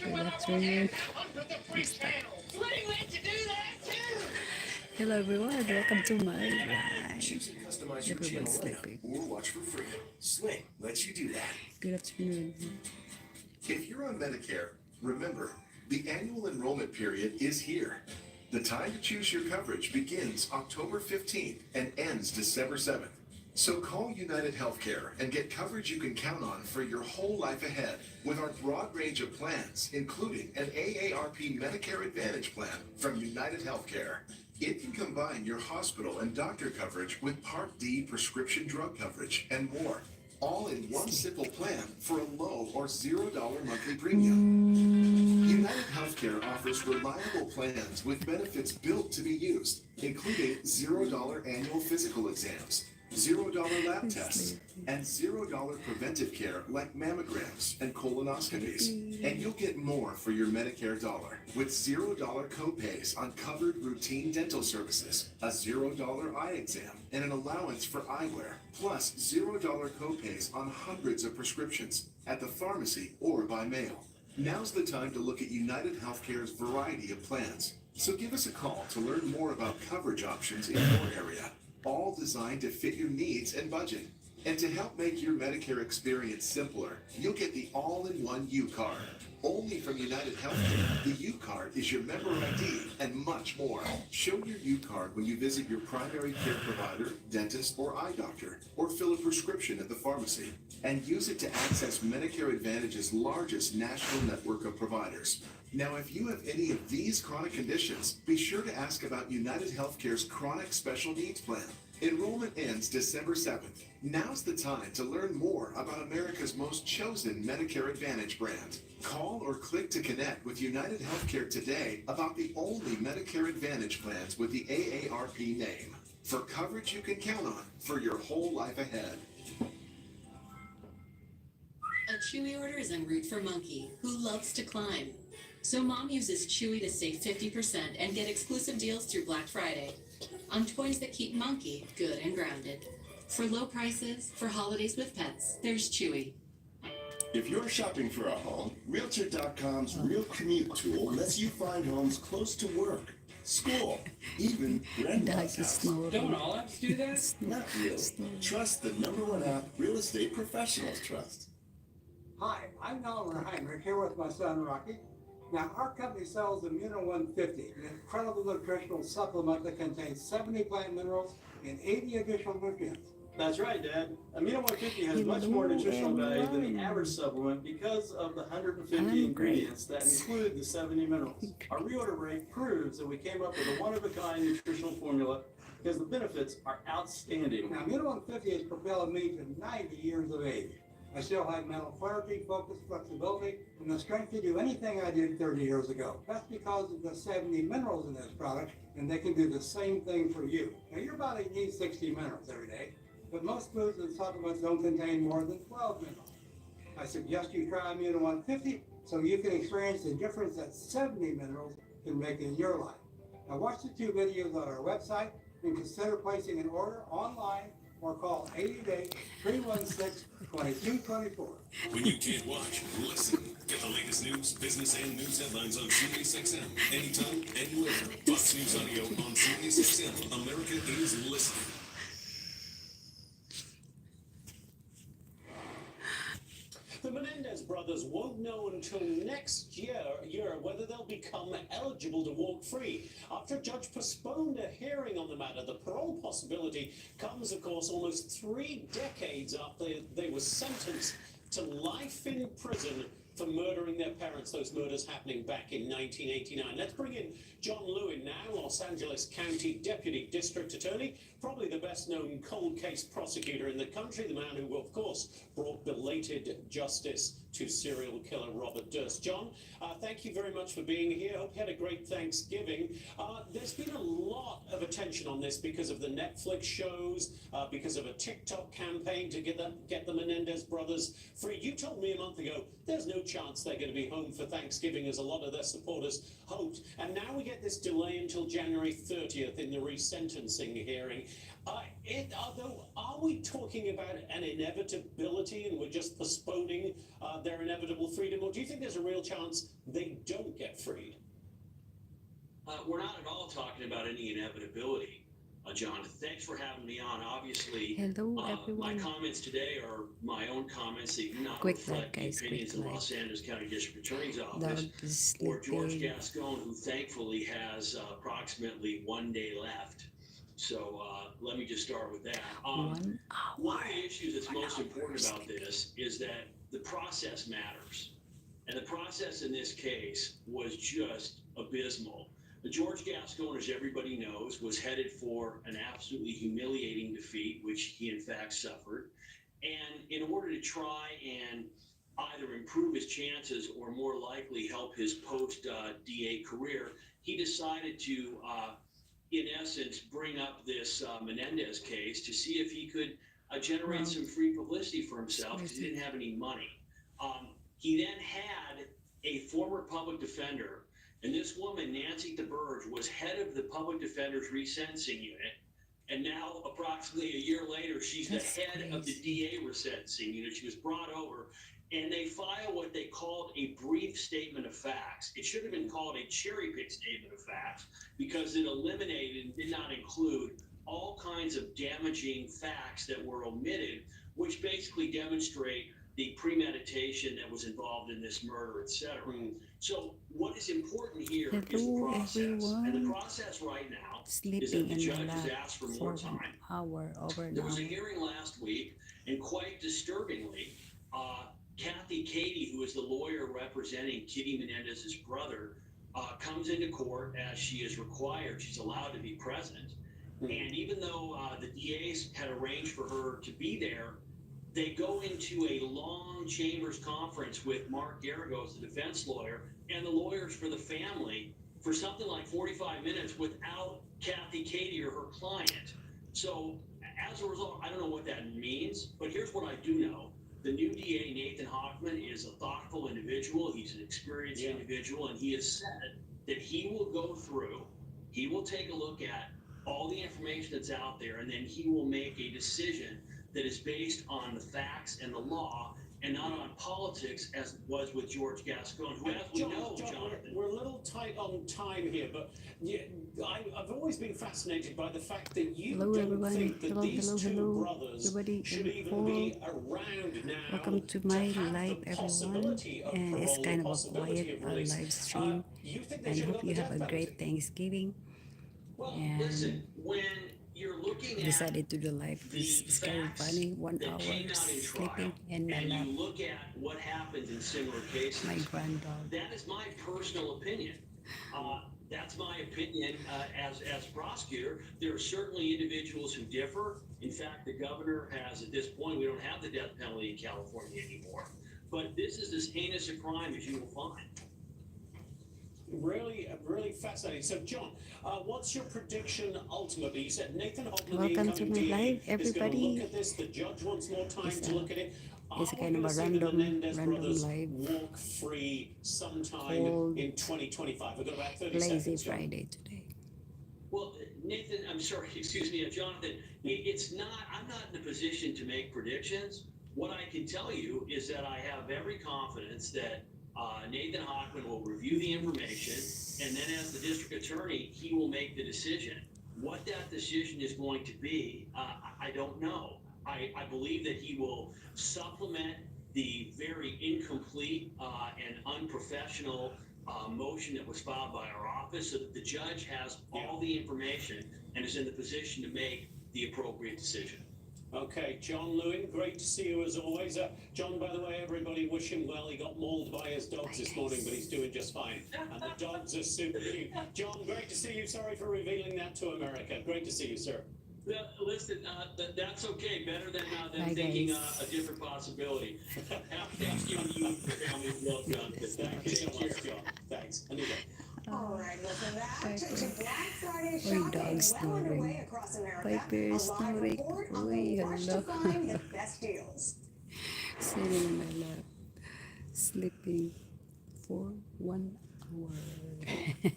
Good afternoon. Hello everyone, welcome to my live. Everyone's sleeping. Or watch for free. Sling lets you do that. Good afternoon. If you're on Medicare, remember, the annual enrollment period is here. The time to choose your coverage begins October 15th and ends December 7th. So call United Healthcare and get coverage you can count on for your whole life ahead with our broad range of plans, including an AARP Medicare Advantage plan from United Healthcare. It can combine your hospital and doctor coverage with Part D prescription drug coverage and more, all in one simple plan for a low or $0 monthly premium. United Healthcare offers reliable plans with benefits built to be used, including $0 annual physical exams, $0 lab tests, and $0 preventive care like mammograms and colonoscopies. And you'll get more for your Medicare dollar with $0 copays on covered routine dental services, a $0 eye exam, and an allowance for eyewear, plus $0 copays on hundreds of prescriptions at the pharmacy or by mail. Now's the time to look at United Healthcare's variety of plans. So give us a call to learn more about coverage options in your area, all designed to fit your needs and budget. And to help make your Medicare experience simpler, you'll get the all-in-one U-Card. Only from United Healthcare, the U-Card is your member ID and much more. Show your U-Card when you visit your primary care provider, dentist, or eye doctor, or fill a prescription at the pharmacy. And use it to access Medicare Advantage's largest national network of providers. Now, if you have any of these chronic conditions, be sure to ask about United Healthcare's Chronic Special Needs Plan. Enrollment ends December 7th. Now's the time to learn more about America's most chosen Medicare Advantage brand. Call or click to connect with United Healthcare today about the only Medicare Advantage plans with the AARP name. For coverage you can count on for your whole life ahead. A Chewy order is en route for Monkey, who loves to climb. So Mom uses Chewy to save 50% and get exclusive deals through Black Friday on toys that keep Monkey good and grounded. For low prices, for holidays with pets, there's Chewy. If you're shopping for a home, Realtor.com's Real Commute tool lets you find homes close to work, school, even grandma's house. Don't all apps do that? Not really. Trust the #1 app real estate professionals trust. Hi, I'm Oliver Heinrich here with my son Rocky. Now, our company sells Immuno 150, an incredible nutritional supplement that contains 70 plant minerals and 80 additional nutrients. That's right, Dad. Amino 150 has much more nutritional value than the average supplement because of the 150 ingredients that include the 70 minerals. Our reorder rate proves that we came up with a one-of-a-kind nutritional formula because the benefits are outstanding. Now, Immuno 150 has propelled me to 90 years of age. I still have mental clarity, focus, flexibility, and the strength to do anything I did 30 years ago. That's because of the 70 minerals in this product, and they can do the same thing for you. Now, your body needs 60 minerals every day, but most foods and supplements don't contain more than 12 minerals. I suggest you try Immuno 150 so you can experience the difference that 70 minerals can make in your life. Now, watch the 2 videos on our website and consider placing an order online or call 888-316-2224. When you can't watch, listen. Get the latest news, business, and news headlines on SiriusXM. Anytime, anywhere. Fox News Audio on SiriusXM. America is listening. The Menendez brothers won't know until next year whether they'll become eligible to walk free. After a judge postponed a hearing on the matter, the parole possibility comes, of course, almost 3 decades after they were sentenced to life in prison for murdering their parents, those murders happening back in 1989. Let's bring in John Lewin now, Los Angeles County Deputy District Attorney, probably the best-known cold case prosecutor in the country, the man who, of course, brought belated justice to serial killer Robert Durst. John, thank you very much for being here. Hope you had a great Thanksgiving. There's been a lot of attention on this because of the Netflix shows, because of a TikTok campaign to get the Menendez brothers free. You told me a month ago there's no chance they're going to be home for Thanksgiving, as a lot of their supporters hoped. And now we get this delay until January 30th in the resentencing hearing. Although, are we talking about an inevitability and we're just postponing their inevitable freedom, or do you think there's a real chance they don't get freed? We're not at all talking about any inevitability, Jonathan. Thanks for having me on. Obviously, Hello, my everyone. comments today are my own comments. They do not Quick reflect like, the guys, opinions quick of like. Los Angeles County District Attorney's Dog Office is or George sleeping. Gascon, who thankfully has approximately 1 day left. So let me just start with that. 1 hour. One of the issues that's most important about sleeping. this is that the process matters. And the process in this case was just abysmal. George Gascon, as everybody knows, was headed for an absolutely humiliating defeat, which he in fact suffered. And in order to try and either improve his chances or more likely help his post-DA career, he decided to, in essence, bring up this Menendez case to see if he could generate some free publicity for himself because he didn't have any money. He then had a former public defender, and this woman, Nancy DeBurge, was head of the public defender's resentencing unit. And now, approximately a year later, she's That's the head of the crazy. DA resentencing unit. She was brought over, and they filed what they called a brief statement of facts. It should have been called a cherry-pick statement of facts because it eliminated and did not include all kinds of damaging facts that were omitted, which basically demonstrate the premeditation that was involved in this murder, etc. So what is important here is the Hello, process. And the everyone. process right now is Sleeping that the in my judge has lap asked for for more 1 time. hour over There now. was a hearing last week, and quite disturbingly, Kathy Cady, who is the lawyer representing Kitty Menendez's brother, comes into court as she is required. She's allowed to be present. And even though the DAs had arranged for her to be there, they go into a long chambers conference with Mark Garagos, the defense lawyer, and the lawyers for the family for something like 45 minutes without Kathy Cady or her client. So as a result, I don't know what that means, but here's what I do know. The new DA, Nathan Hochman, is a thoughtful individual. He's an experienced individual, and he has said that he will go through, he will take a look at all the information that's out there, and then he will make a decision that is based on the facts and the law and not on politics as it was with George Gascon, who, as we know, Jonathan. We're a little tight on time here, but I've always been fascinated by the fact that you Hello, don't everyone. think that Hello, these hello, two hello. brothers Everybody should in even be full. around now. Welcome to my have live, the everyone. possibility of And it's parole, kind the of a possibility quiet of release. live stream. You think they And should have hope got you the have death a great penalty? Thanksgiving. Well, And listen, when you're looking at decided to do live. the It's kind of facts funny. 1 that hour came out in trial, sleeping in my and lap. you look at what happens in similar cases, My granddog. that is my personal opinion. That's my opinion as prosecutor. There are certainly individuals who differ. In fact, the governor has, at this point, we don't have the death penalty in California anymore. But this is as heinous a crime as you will find. Really fascinating. So, John, what's your prediction ultimately? You said Nathan Hochman, the Welcome to incoming my DA, live, is going to everybody. look at this. The judge wants more time It's to look at it. it's Are we kind of gonna a see the random Menendez brothers live walk free sometime called in 2025? We've got about 30 Lazy seconds. John. Friday today. Well, Nathan, I'm sorry, excuse me, Jonathan, it's not, I'm not in a position to make predictions. What I can tell you is that I have every confidence that Nathan Hochman will review the information, and then as the district attorney, he will make the decision. What that decision is going to be, I don't know. I believe that he will supplement the very incomplete and unprofessional motion that was filed by our office so that the judge has all the information and is in the position to make the appropriate decision. Okay, John Lewin, great to see you as always. John, by the way, everybody wish him well. He got mauled by his dogs this morning, but he's doing just fine. And the dogs are super cute. John, great to see you. Sorry for revealing that to America. Great to see you, sir. Listen, that's okay. Better than Bye, thinking guys. a different possibility. Happy Thanksgiving to you and your family. Well done. Thank you so much, John. Thanks. Anita. All right, well, from that Piper. to Black Friday Oi, shopping dog well underway snoring. across America. Piper A live snoring. report on Oi, the rush to hello. find the best deals. Sitting in my lap, sleeping for 1 hour.